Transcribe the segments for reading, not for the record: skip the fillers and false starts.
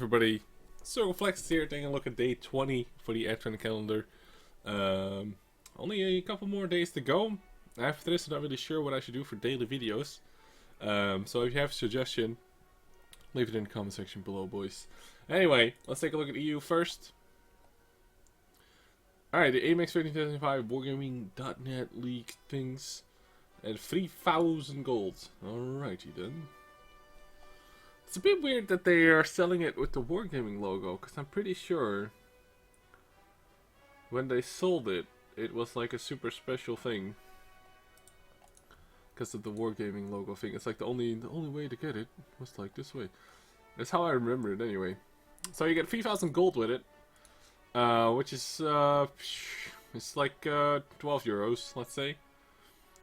everybody, Circleflex is here taking a look at day 20 for the Advent calendar. Only a couple more days to go. After this, I'm not really sure what I should do for daily videos. So if you have a suggestion, leave it in the comment section below, boys. Anyway, let's take a look at EU first. Alright, the AMX 1375 Wargaming.net league things at 3,000 gold. Alrighty then. It's a bit weird that they are selling it with the Wargaming logo, because I'm pretty sure when they sold it, it was like a super special thing. Because of the Wargaming logo thing. It's like the only way to get it was like this way. That's how I remember it anyway. So you get 3,000 gold with it. Which is, it's like 12 euros, let's say.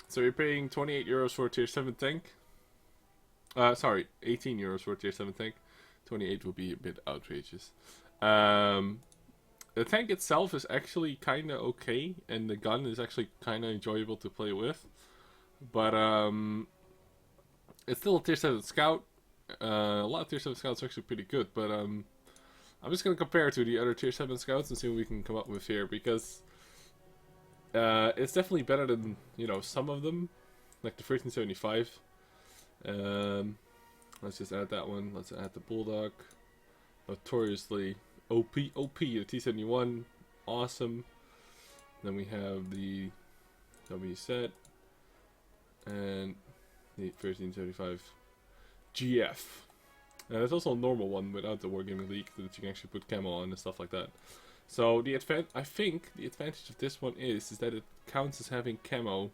So you're paying 28 euros for a tier 7 tank. Sorry, 18 euros for a tier 7 tank. 28 would be a bit outrageous. The tank itself is actually kinda okay, and the gun is actually kinda enjoyable to play with. But, it's still a tier 7 scout. A lot of tier 7 scouts are actually pretty good, but, I'm just gonna compare it to the other tier 7 scouts and see what we can come up with here, because it's definitely better than, you know, some of them, like the 1375. Let's just add that one. Let's add the Bulldog. Notoriously OP, the T71, awesome. Then we have the WZ and the 1375 GF. There's also a normal one without the Wargaming League that you can actually put camo on and stuff like that. So I think the advantage of this one is that it counts as having camo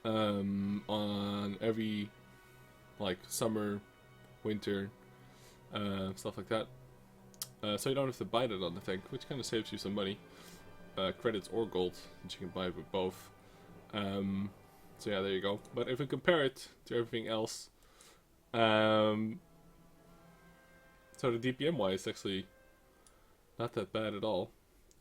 on every, like, summer, winter, stuff like that. So you don't have to buy that on the tank, which kind of saves you some money, credits or gold, which you can buy with both. So yeah, there you go. But if we compare it to everything else, so the DPM wise, actually not that bad at all.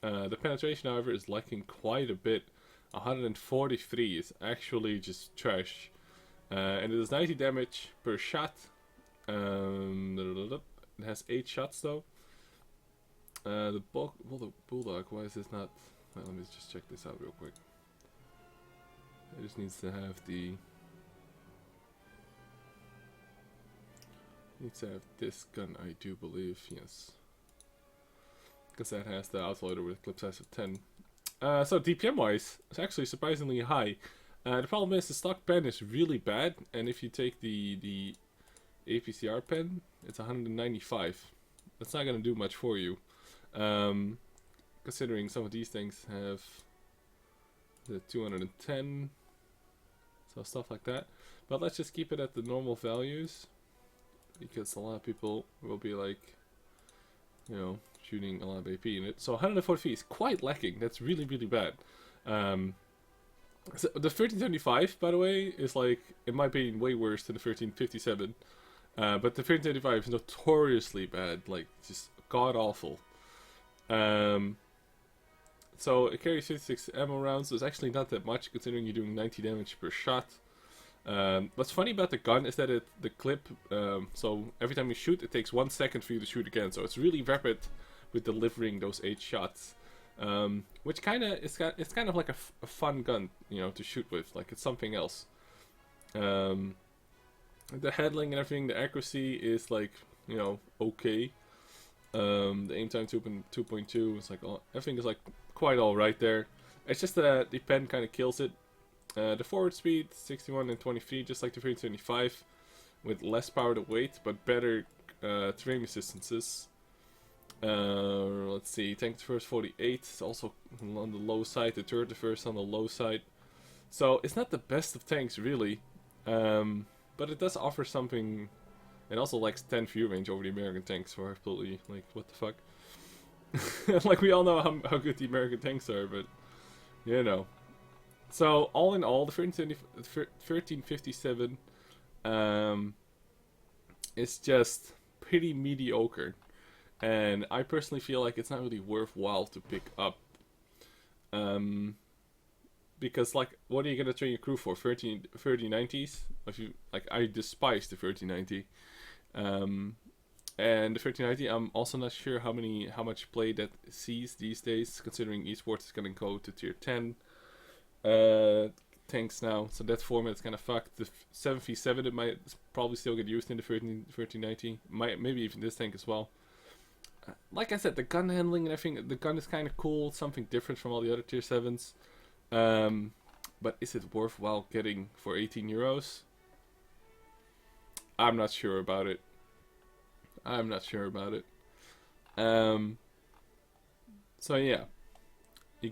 The penetration, however, is lacking quite a bit. 143 is actually just trash. And it does 90 damage per shot. It has 8 shots though. The Bulldog, why is this not... Well, let me just check this out real quick. It just needs to have the... Needs to have this gun, I do believe, yes. Because that has the autoloader with a clip size of 10. So DPM wise, it's actually surprisingly high. The problem is the stock pen is really bad, and if you take the APCR pen, it's 195. That's not gonna do much for you. Considering some of these things have the 210, so stuff like that. But let's just keep it at the normal values, because a lot of people will be like, you know, shooting a lot of AP in it. So 143 is quite lacking. That's really, really bad. So the 1375, by the way, is, like, in my opinion, way worse than the 1357. But the 1375 is notoriously bad, like, just god awful. So it carries 56 ammo rounds, so it's actually not that much considering you're doing 90 damage per shot. What's funny about the gun is that the clip, so every time you shoot, it takes 1 second for you to shoot again, so it's really rapid with delivering those 8 shots. Which it's kind of like a fun gun, you know, to shoot with. Like, it's something else. The handling and everything, the accuracy is, like, you know, okay. The aim time 2.2 is like everything is like quite alright there. It's just that the pen kind of kills it. The forward speed 61 and 23, just like the 375, with less power to weight but better terrain resistances. Let's see, tank first 48 is also on the low side, the turret first on the low side. So it's not the best of tanks really, but it does offer something. It also likes 10 view range over the American tanks, so absolutely, like, what the fuck. Like, we all know how good the American tanks are, but, you know. So, all in all, the 1357 is just pretty mediocre. And I personally feel like it's not really worthwhile to pick up. Because, like, what are you gonna train your crew for? 3090s? If you, like, I despise the 3090. And the 1390, I'm also not sure how much play that sees these days, considering esports is gonna go to tier 10 tanks now. So that format is kind of fucked. The 7v7 it might probably still get used in the 1390, maybe even this tank as well. Like I said, the gun handling and everything, the gun is kind of cool, something different from all the other tier 7s. But is it worthwhile getting for 18 euros? I'm not sure about it. So yeah, you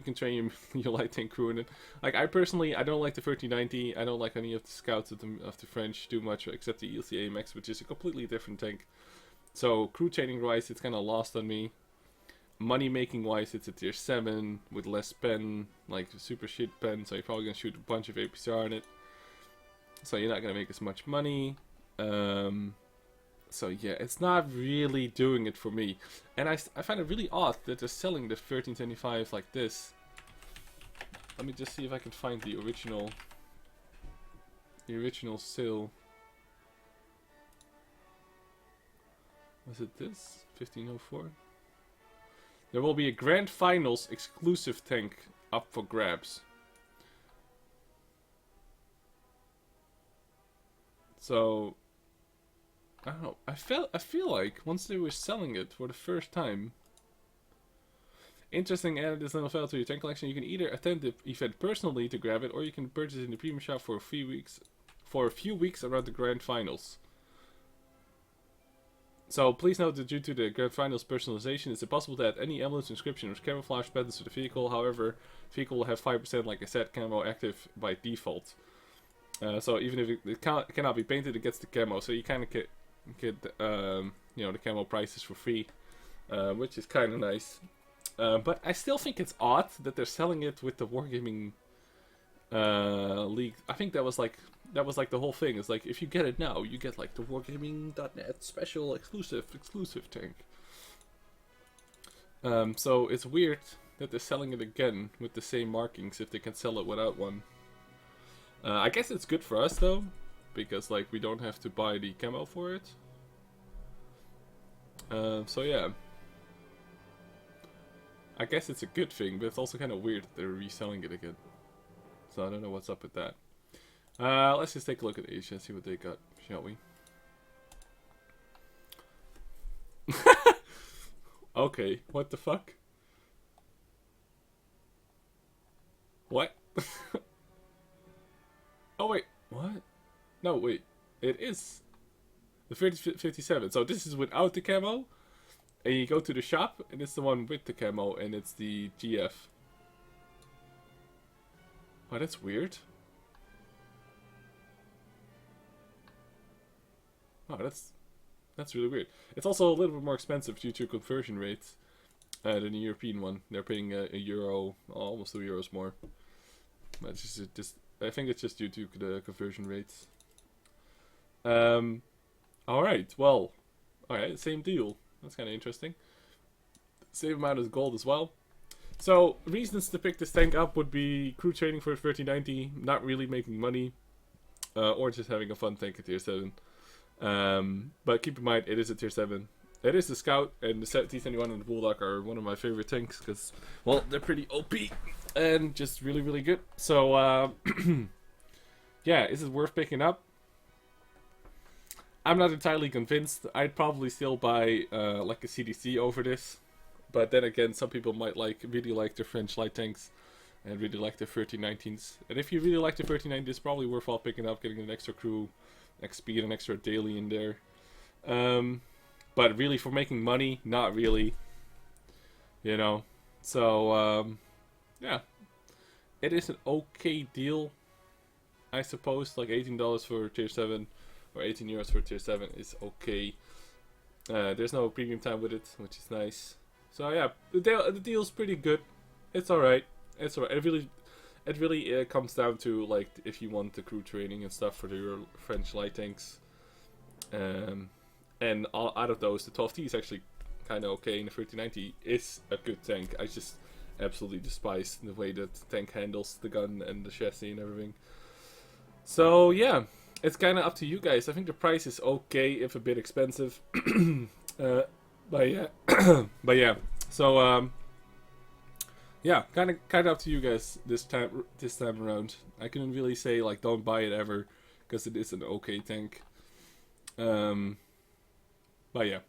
can train your light tank crew in it. Like I personally, I don't like the 1390. I don't like any of the scouts of the French too much, except the ELC AMX, which is a completely different tank. So crew training wise, it's kind of lost on me. Money making wise, it's a tier 7 with less pen, like super shit pen. So you're probably gonna shoot a bunch of APCR on it. So you're not gonna make as much money. So yeah, it's not really doing it for me. And I find it really odd that they're selling the 1325 like this. Let me just see if I can find the original sale. Was it this? 1504? There will be a Grand Finals exclusive tank up for grabs. So I don't know. I feel like once they were selling it for the first time. Interesting, added this little file to your tank collection. You can either attend the event personally to grab it, or you can purchase it in the premium shop for a few weeks around the Grand Finals. So please note that due to the Grand Finals personalization, it's impossible to add any emblems, inscription, or camouflage patterns to the vehicle. However, the vehicle will have 5%, like I said, camo active by default. So even if it cannot be painted, it gets the camo. So you kind of get the camo prices for free, which is kind of nice. But I still think it's odd that they're selling it with the Wargaming League. I think that was like the whole thing. It's like if you get it now, you get like the Wargaming.net special exclusive tank. So it's weird that they're selling it again with the same markings if they can sell it without one. I guess it's good for us though, because like we don't have to buy the camo for it. So yeah, I guess it's a good thing, but it's also kind of weird that they're reselling it again. So I don't know what's up with that. Let's just take a look at Asia and see what they got, shall we? Okay, what the fuck? What? Oh wait, what? No, wait. It is the 3057. So this is without the camo. And you go to the shop, and it's the one with the camo, and it's the GF. Oh, that's weird. Oh, that's really weird. It's also a little bit more expensive due to conversion rates than the European one. They're paying a euro, almost €2 more. But it's just I think it's just due to the conversion rates. Alright, well, alright, same deal. That's kind of interesting. Same amount of gold as well. So, reasons to pick this tank up would be crew training for 1390, not really making money, or just having a fun tank at tier 7. But keep in mind, it is a tier 7. It is the Scout, and the T-71 and the Bulldog are one of my favorite tanks, because, well, they're pretty OP, and just really, really good. So, yeah, is it worth picking up? I'm not entirely convinced. I'd probably still buy like a CDC over this, but then again, some people might really like the French light tanks and really like the 1319s. And if you really like the 1390s, it's probably worthwhile picking up, getting an extra crew, XP, an extra daily in there. But really, for making money, not really. You know, so yeah, it is an okay deal, I suppose. Like $18 for tier 7. Or €18 for tier 7 is okay. There's no premium time with it, which is nice. So yeah, the deal's pretty good. It's alright. It's alright. It really comes down to like if you want the crew training and stuff for the French light tanks. And out of those, the 12T is actually kind of okay, and the 1390 is a good tank. I just absolutely despise the way that the tank handles the gun and the chassis and everything. So yeah. it's kind of up to you guys. I think the price is okay, if a bit expensive. uh, but yeah, but yeah. So yeah, kind of up to you guys this time around. I couldn't really say like don't buy it ever, because it is an okay tank. Um, but yeah.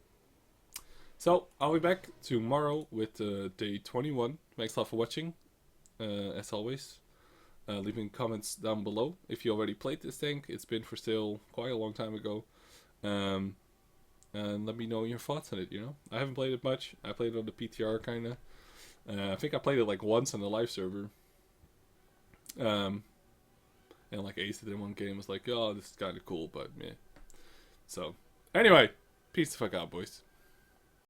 So I'll be back tomorrow with day 21. Thanks a lot for watching, as always. Leaving comments down below if you already played this tank. It's been for sale quite a long time ago. Um, and let me know your thoughts on it, you know. I haven't played it much. I played it on the PTR, kinda. I think I played it like once on the live server. And like aced it in one game. Was like, oh, this is kind of cool, but meh. So, anyway, peace the fuck out, boys.